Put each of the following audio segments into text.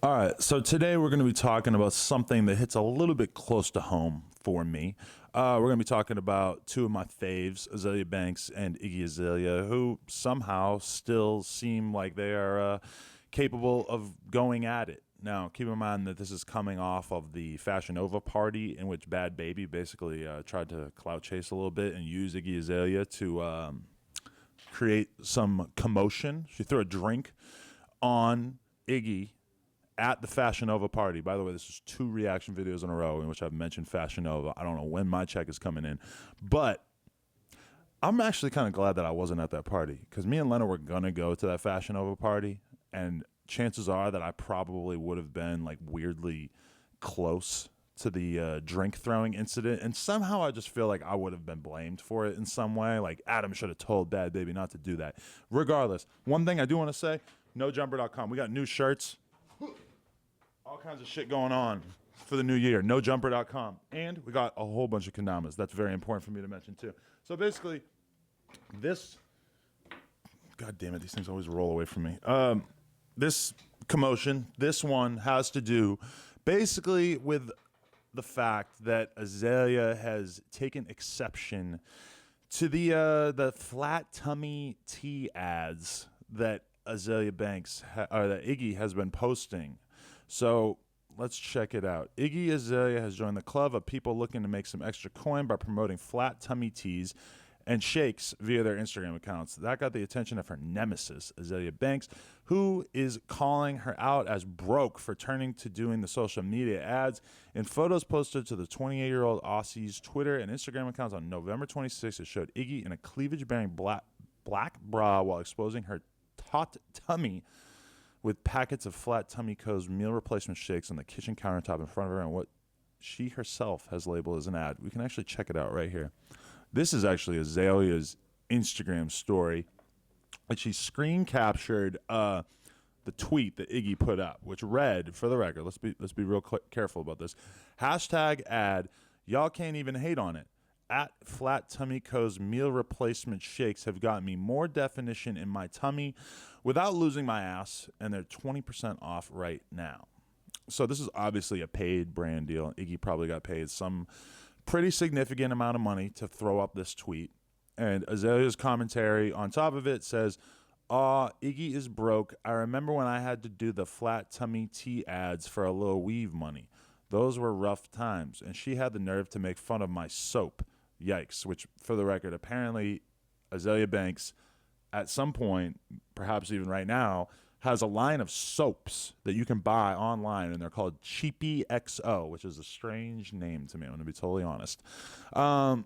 All right, so today we're going to be talking about something that hits a little bit close to home for me. We're going to be talking about two of my faves, Azalea Banks and Iggy Azalea, who somehow still seem like they are capable of going at it. Now, keep in mind that this is coming off of the Fashion Nova party in which Bad Baby basically tried to clout chase a little bit and use Iggy Azalea to create some commotion. She threw a drink on Iggy at the Fashion Nova party. By the way, this is two reaction videos in a row in which I've mentioned Fashion Nova. I don't know when my check is coming in, but I'm actually kind of glad that I wasn't at that party because me and Lena were going to go to that Fashion Nova party, and chances are that I probably would have been like weirdly close to the drink throwing incident, and somehow I just feel like I would have been blamed for it in some way. Like Adam should have told Bad Baby not to do that. Regardless, one thing I do want to say, nojumper.com. We got new shirts. All kinds of shit going on for the new year. Nojumper.com. And we got a whole bunch of kendamas. That's very important for me to mention, too. So basically, this... God damn it, these things always roll away from me. This commotion, this one has to do basically with the fact that Azalea has taken exception to the flat tummy tea ads that Azalea Banks, or that Iggy has been posting. So let's check it out. Iggy Azalea has joined the club of people looking to make some extra coin by promoting flat tummy teas and shakes via their Instagram accounts. That got the attention of her nemesis, Azalea Banks, who is calling her out as broke for turning to doing the social media ads. In photos posted to the 28-year-old Aussie's Twitter and Instagram accounts on November 26th, it showed Iggy in a cleavage-bearing black bra while exposing her taut tummy with packets of Flat Tummy Co.'s meal replacement shakes on the kitchen countertop in front of her and what she herself has labeled as an ad. We can actually check it out right here. This is actually Azalea's Instagram story, and she screen captured the tweet that Iggy put up, which read, for the record, let's be real careful about this. Hashtag ad, y'all can't even hate on it. At Flat Tummy Co.'s meal replacement shakes have gotten me more definition in my tummy without losing my ass, and they're 20% off right now. So this is obviously a paid brand deal. Iggy probably got paid some pretty significant amount of money to throw up this tweet. And Azalea's commentary on top of it says, Iggy is broke. I remember when I had to do the Flat Tummy tea ads for a little weave money. Those were rough times. And she had the nerve to make fun of my soap. Yikes, which, for the record, apparently Azalea Banks, at some point, perhaps even right now, has a line of soaps that you can buy online, and they're called Cheapy XO, which is a strange name to me, I'm going to be totally honest. And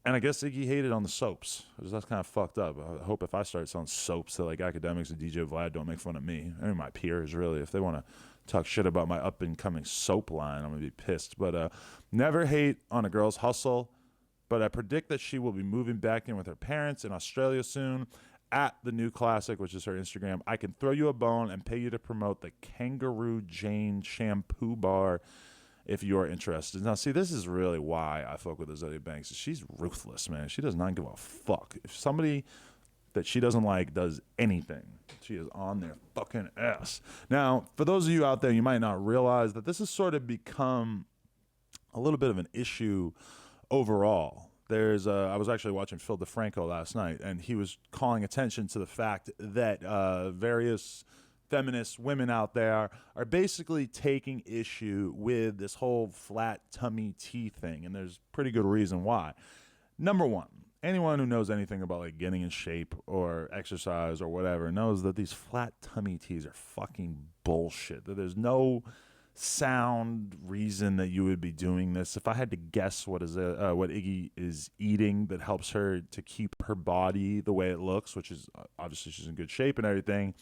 I guess Iggy hated on the soaps. That's kind of fucked up. I hope if I start selling soaps to like academics and DJ Vlad don't make fun of me. I mean, my peers, really. If they want to talk shit about my up-and-coming soap line, I'm going to be pissed. But never hate on a girl's hustle. But I predict that she will be moving back in with her parents in Australia soon at the new classic, which is her Instagram. I can throw you a bone and pay you to promote the Kangaroo Jane shampoo bar if you're interested. Now, see, this is really why I fuck with Azalea Banks. She's ruthless, man. She does not give a fuck. If somebody that she doesn't like does anything, she is on their fucking ass. Now, for those of you out there, you might not realize that this has sort of become a little bit of an issue overall. I was actually watching Phil DeFranco last night, and he was calling attention to the fact that various feminist women out there are basically taking issue with this whole flat tummy tea thing, and there's pretty good reason why. Number one, anyone who knows anything about like getting in shape or exercise or whatever knows that these flat tummy teas are fucking bullshit. That there's no sound reason that you would be doing this. If I had to guess what Iggy is eating that helps her to keep her body the way it looks, which is obviously she's in good shape and everything,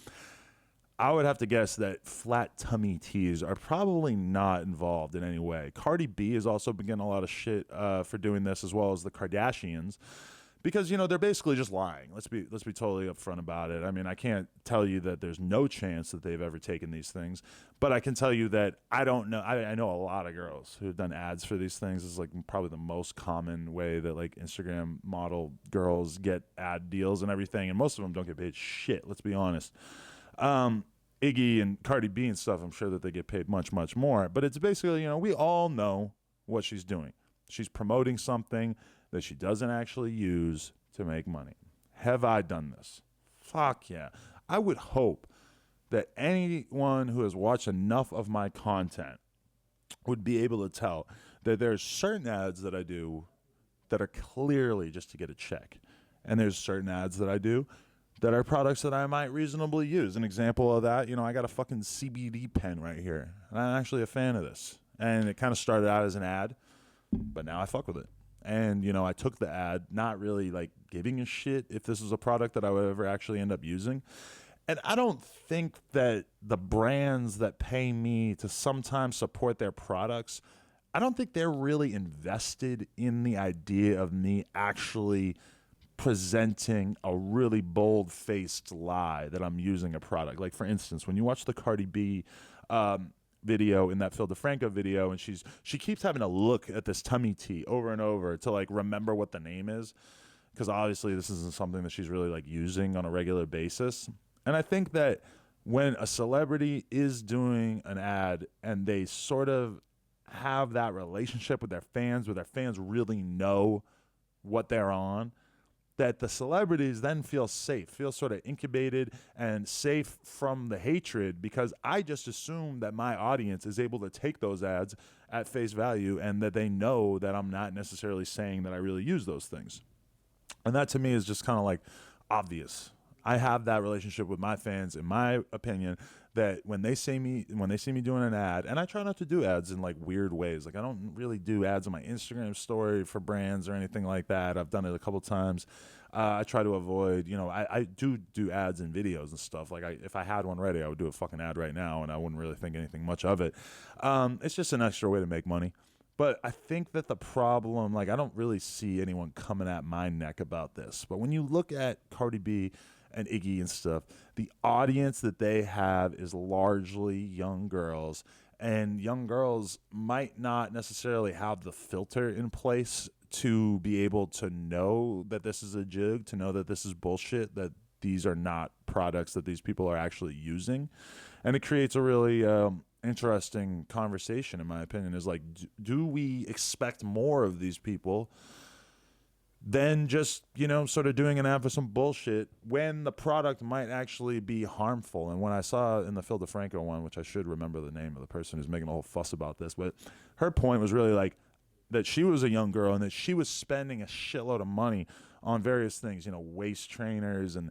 I would have to guess that flat tummy teas are probably not involved in any way. Cardi B has also been getting a lot of shit for doing this, as well as the Kardashians. Because, you know, they're basically just lying. Let's be totally upfront about it. I mean, I can't tell you that there's no chance that they've ever taken these things, but I can tell you that I don't know. I know a lot of girls who have done ads for these things. It's like probably the most common way that like Instagram model girls get ad deals and everything, and most of them don't get paid shit. Let's be honest. Iggy and Cardi B and stuff, I'm sure that they get paid much, much more. But it's basically, we all know what she's doing. She's promoting something that she doesn't actually use to make money. Have I done this? Fuck yeah. I would hope that anyone who has watched enough of my content would be able to tell that there's certain ads that I do that are clearly just to get a check. And there's certain ads that I do that are products that I might reasonably use. An example of that, I got a fucking CBD pen right here. And I'm actually a fan of this. And it kind of started out as an ad, but now I fuck with it. And, I took the ad, not really like giving a shit if this was a product that I would ever actually end up using. And I don't think that the brands that pay me to sometimes support their products, I don't think they're really invested in the idea of me actually presenting a really bold-faced lie that I'm using a product. Like, for instance, when you watch the Cardi B video in that Phil DeFranco video, and she keeps having to look at this tummy tea over and over to like remember what the name is, because obviously this isn't something that she's really like using on a regular basis. And I think that when a celebrity is doing an ad and they sort of have that relationship with their fans, where their fans really know what they're on, that the celebrities then feel safe, feel sort of incubated and safe from the hatred, because I just assume that my audience is able to take those ads at face value and that they know that I'm not necessarily saying that I really use those things. And that to me is just kind of like obvious. I have that relationship with my fans, in my opinion, that when they see me doing an ad, and I try not to do ads in like weird ways. Like I don't really do ads on my Instagram story for brands or anything like that. I've done it a couple times. I try to avoid, I do ads and videos and stuff. Like if I had one ready, I would do a fucking ad right now, and I wouldn't really think anything much of it. It's just an extra way to make money. But I think that the problem, like I don't really see anyone coming at my neck about this. But when you look at Cardi B and Iggy and stuff, the audience that they have is largely young girls, and young girls might not necessarily have the filter in place to be able to know that this is a jig, to know that this is bullshit, that these are not products that these people are actually using. And it creates a really interesting conversation, in my opinion, is like, do we expect more of these people than just, sort of doing an ad for some bullshit when the product might actually be harmful? And when I saw in the Phil DeFranco one, which I should remember the name of the person who's making a whole fuss about this, but her point was really like that she was a young girl and that she was spending a shitload of money on various things, waist trainers and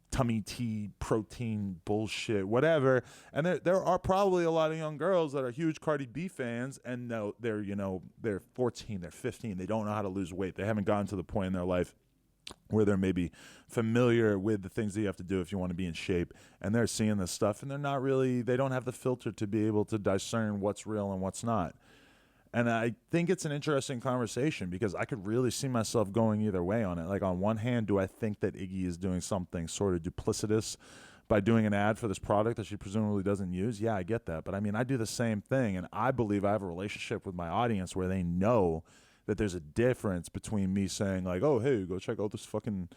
tummy tea, protein bullshit, whatever. And there are probably a lot of young girls that are huge Cardi B fans, and they're 14, they're 15, they don't know how to lose weight. They haven't gotten to the point in their life where they're maybe familiar with the things that you have to do if you want to be in shape, and they're seeing this stuff, and they don't have the filter to be able to discern what's real and what's not. And I think it's an interesting conversation because I could really see myself going either way on it. Like, on one hand, do I think that Iggy is doing something sort of duplicitous by doing an ad for this product that she presumably doesn't use? Yeah, I get that. But I mean, I do the same thing, and I believe I have a relationship with my audience where they know that there's a difference between me saying like, oh, hey, go check out this fucking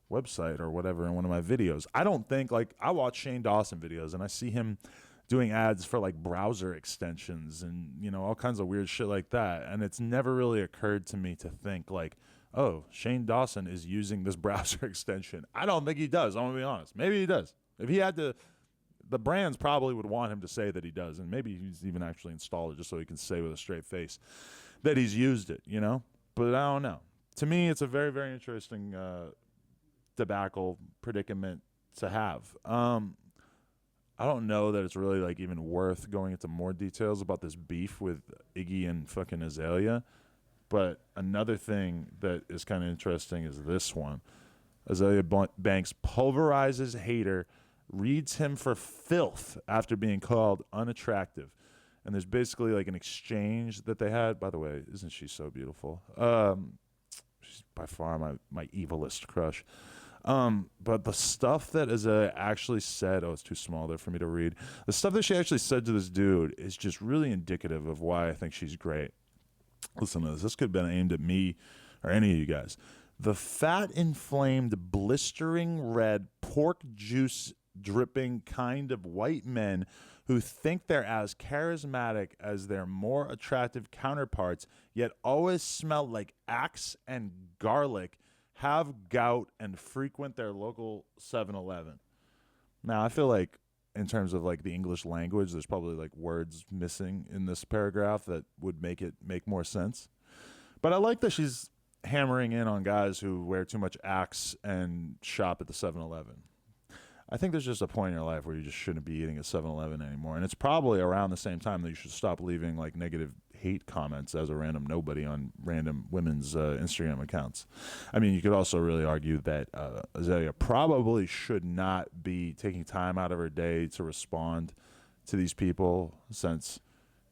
website or whatever in one of my videos. I don't think, like, I watch Shane Dawson videos and I see him doing ads for like browser extensions and all kinds of weird shit like that, and it's never really occurred to me to think like, oh, Shane Dawson is using this browser extension. I don't think he does. I'm gonna be honest. Maybe he does. If he had to, the brands probably would want him to say that he does, and maybe he's even actually installed it just so he can say with a straight face that he's used it. But I don't know. To me, it's a very, very interesting debacle predicament to have. I don't know that it's really like even worth going into more details about this beef with Iggy and fucking Azalea. But another thing that is kind of interesting is this one. Azalea Banks pulverizes hater, reads him for filth after being called unattractive. And there's basically like an exchange that they had. By the way, isn't she so beautiful? She's by far my evilest crush. But the stuff that Azalea actually said, it's too small there for me to read. The stuff that she actually said to this dude is just really indicative of why I think she's great. Listen to this. This could have been aimed at me or any of you guys. The fat, inflamed, blistering red pork juice dripping kind of white men who think they're as charismatic as their more attractive counterparts, yet always smell like axe and garlic, have gout, and frequent their local 7-Eleven. Now, I feel like in terms of like the English language, there's probably like words missing in this paragraph that would make it make more sense. But I like that she's hammering in on guys who wear too much Axe and shop at the 7-Eleven. I think there's just a point in your life where you just shouldn't be eating at 7-Eleven anymore. And it's probably around the same time that you should stop leaving like negative hate comments as a random nobody on random women's Instagram accounts. I mean, you could also really argue that Azalea probably should not be taking time out of her day to respond to these people since,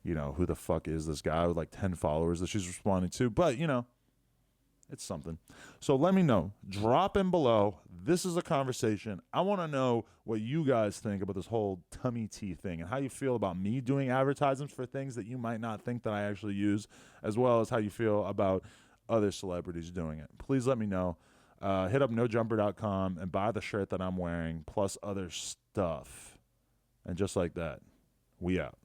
you know, who the fuck is this guy with like 10 followers that she's responding to? But, you know, it's something. So let me know. Drop in below. This is a conversation. I want to know what you guys think about this whole tummy tea thing and how you feel about me doing advertisements for things that you might not think that I actually use, as well as how you feel about other celebrities doing it. Please let me know. Hit up nojumper.com and buy the shirt that I'm wearing, plus other stuff. And just like that, we out.